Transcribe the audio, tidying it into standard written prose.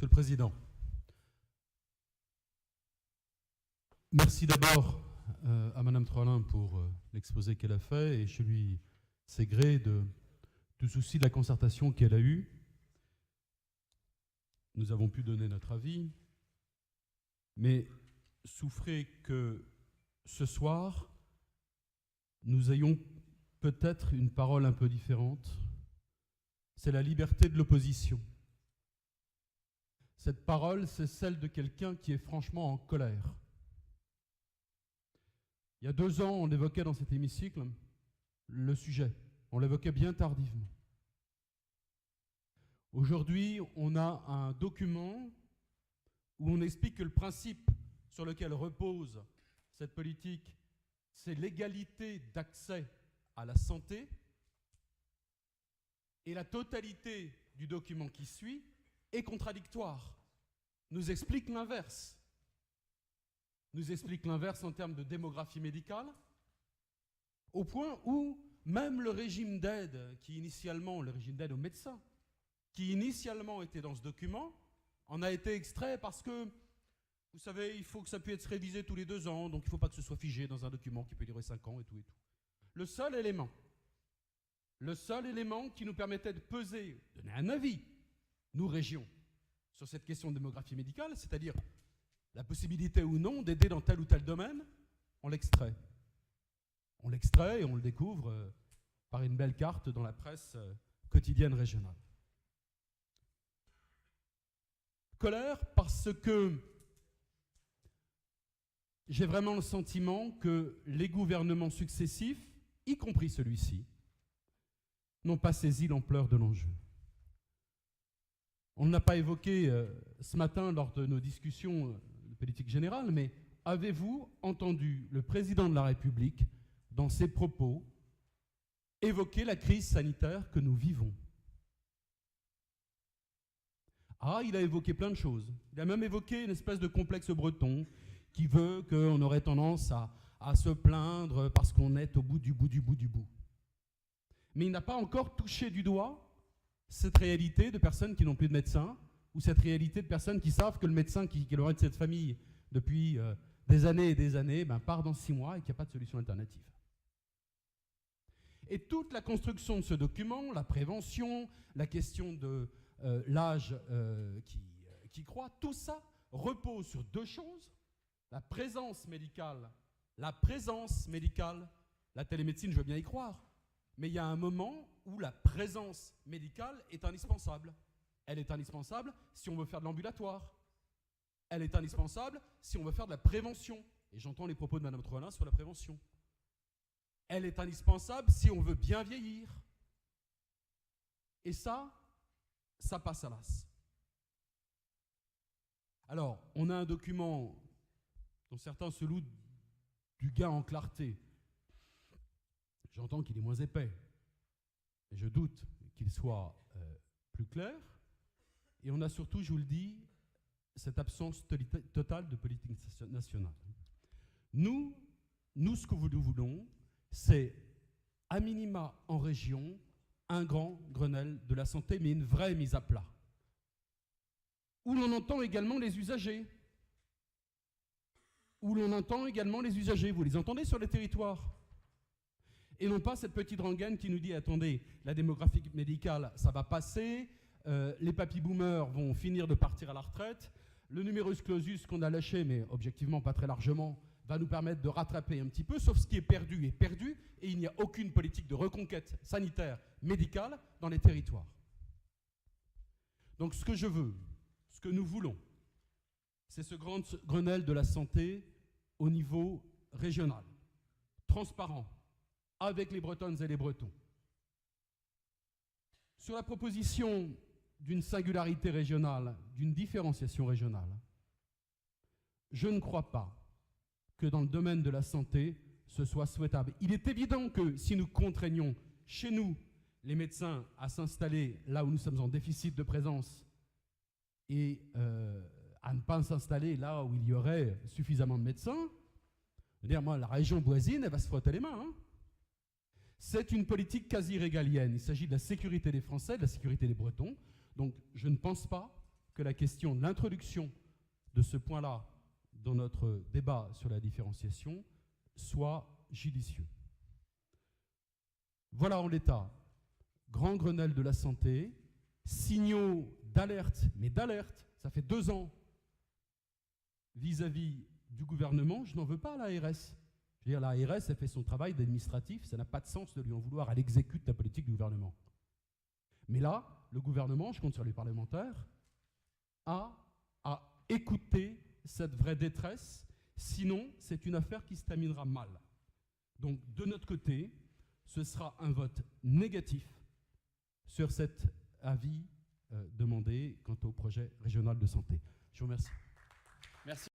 Monsieur le Président, merci d'abord à Madame Trollin pour l'exposé qu'elle a fait, et je lui sais gré du souci de la concertation qu'elle a eue. Nous avons pu donner notre avis, mais souffrez que ce soir, nous ayons peut-être une parole un peu différente. C'est la liberté de l'opposition. Cette parole, c'est celle de quelqu'un qui est franchement en colère. Il y a 2 ans, on évoquait dans cet hémicycle le sujet. On l'évoquait bien tardivement. Aujourd'hui, on a un document où on explique que le principe sur lequel repose cette politique, c'est l'égalité d'accès à la santé. Et la totalité du document qui suit est contradictoire. Nous explique l'inverse. Nous explique l'inverse en termes de démographie médicale, au point où même le régime d'aide, le régime d'aide aux médecins, qui initialement était dans ce document, en a été extrait parce que, vous savez, il faut que ça puisse être révisé tous les 2 ans, donc il ne faut pas que ce soit figé dans un document qui peut durer 5 ans et tout et tout. Le seul élément qui nous permettait de peser, donner un avis, nous, régions, sur cette question de démographie médicale, c'est-à-dire la possibilité ou non d'aider dans tel ou tel domaine, on l'extrait. On l'extrait et on le découvre par une belle carte dans la presse quotidienne régionale. Colère parce que j'ai vraiment le sentiment que les gouvernements successifs, y compris celui-ci, n'ont pas saisi l'ampleur de l'enjeu. On ne l'a pas évoqué ce matin lors de nos discussions de politique générale, mais avez-vous entendu le président de la République, dans ses propos, évoquer la crise sanitaire que nous vivons ? Ah, il a évoqué plein de choses. Il a même évoqué une espèce de complexe breton qui veut qu'on aurait tendance à se plaindre parce qu'on est au bout du bout du bout du bout. Mais il n'a pas encore touché du doigt cette réalité de personnes qui n'ont plus de médecin, ou cette réalité de personnes qui savent que le médecin qui leur aide cette famille depuis des années et des années part dans 6 mois et qu'il n'y a pas de solution alternative. Et toute la construction de ce document, la prévention, la question de l'âge qui croît, tout ça repose sur 2 choses. La présence médicale, la télémédecine, je veux bien y croire, mais il y a un moment où la présence médicale est indispensable. Elle est indispensable si on veut faire de l'ambulatoire. Elle est indispensable si on veut faire de la prévention. Et j'entends les propos de Mme Trollin sur la prévention. Elle est indispensable si on veut bien vieillir. Et ça passe à l'as. Alors, on a un document dont certains se louent du gain en clarté. J'entends qu'il est moins épais, et je doute qu'il soit plus clair. Et on a surtout, je vous le dis, cette absence totale de politique nationale. Nous, ce que nous voulons, c'est, à minima en région, un grand Grenelle de la santé, mais une vraie mise à plat, où l'on entend également les usagers. Vous les entendez sur les territoires. Et non pas cette petite rengaine qui nous dit « Attendez, la démographie médicale, ça va passer, les papy-boomers vont finir de partir à la retraite, le numerus clausus qu'on a lâché, mais objectivement pas très largement, va nous permettre de rattraper un petit peu, sauf ce qui est perdu, et il n'y a aucune politique de reconquête sanitaire, médicale dans les territoires. » Donc ce que nous voulons, c'est ce grand Grenelle de la santé au niveau régional, transparent, avec les Bretonnes et les Bretons. Sur la proposition d'une singularité régionale, d'une différenciation régionale, je ne crois pas que dans le domaine de la santé, ce soit souhaitable. Il est évident que si nous contraignons chez nous les médecins à s'installer là où nous sommes en déficit de présence et à ne pas s'installer là où il y aurait suffisamment de médecins, je veux dire, moi, la région voisine, elle va se frotter les mains. C'est une politique quasi régalienne. Il s'agit de la sécurité des Français, de la sécurité des Bretons. Donc, je ne pense pas que la question de l'introduction de ce point-là dans notre débat sur la différenciation soit judicieux. Voilà en l'état. Grand Grenelle de la santé, signaux d'alerte, mais d'alerte, ça fait 2 ans vis-à-vis du gouvernement, je n'en veux pas à l'ARS. Je veux dire, l'ARS, elle fait son travail d'administratif, ça n'a pas de sens de lui en vouloir, elle exécute la politique du gouvernement. Mais là, le gouvernement, je compte sur les parlementaires, a écouté cette vraie détresse, sinon c'est une affaire qui se terminera mal. Donc de notre côté, ce sera un vote négatif sur cet avis demandé quant au projet régional de santé. Je vous remercie. Merci.